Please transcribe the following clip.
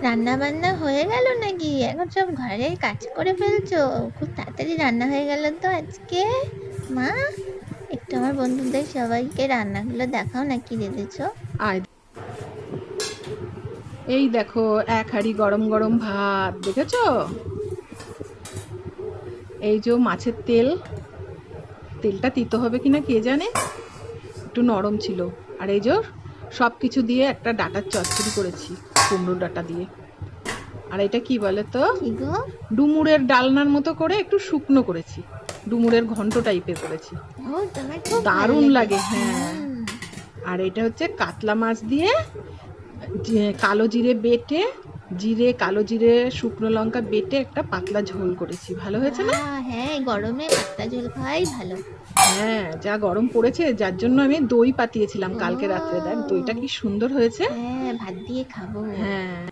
রান্না বান্না হয়ে গেল নাকি? এখন সব ঘরের কাজ করে ফেলছো? খুব তাড়াতাড়ি রান্না হয়ে গেল তো আজকে। মা, একটু আমার বন্ধুদের সবাইকে রান্নাগুলো দেখাও না, কি রেঁধেছো। আয়, এই দেখো, এক হাঁড়ি গরম গরম ভাত দেখেছো? এই যে মাছের তেল, তেলটা তিতো হবে কিনা কে জানে, একটু নরম ছিল। আর এই যে সব কিছু দিয়ে একটা ডাঁটার চচ্চড়ি করেছি, কুমড়োর ডাঁটা দিয়ে। আর এটা কি বলে তো, কি গো? ডুমুরের ডালনার মতো করে একটু শুকনো করেছি, ডুমুরের ঘন্ট টাইপের করেছি। ও, তোমার খুব ভালো দারুণ লাগে। লাগে, হ্যাঁ। আর এটা হচ্ছে কাতলা মাছ দিয়ে কালো জিরে বেটে, জিরে, কালো জিরে, শুকনো লঙ্কা বেটে একটা পাতলা ঝোল করেছি। ভালো হয়েছে না? হ্যাঁ, এই গরমে পাতলা ঝোল খাওয়াই ভালো। হ্যাঁ, যা গরম পড়েছে, যার জন্য আমি দই পাতিয়েছিলাম কালকে রাত্রে। ও, দেখ দইটা কি সুন্দর হয়েছে। হ্যাঁ, ভাত দিয়ে খাবো। হ্যাঁ।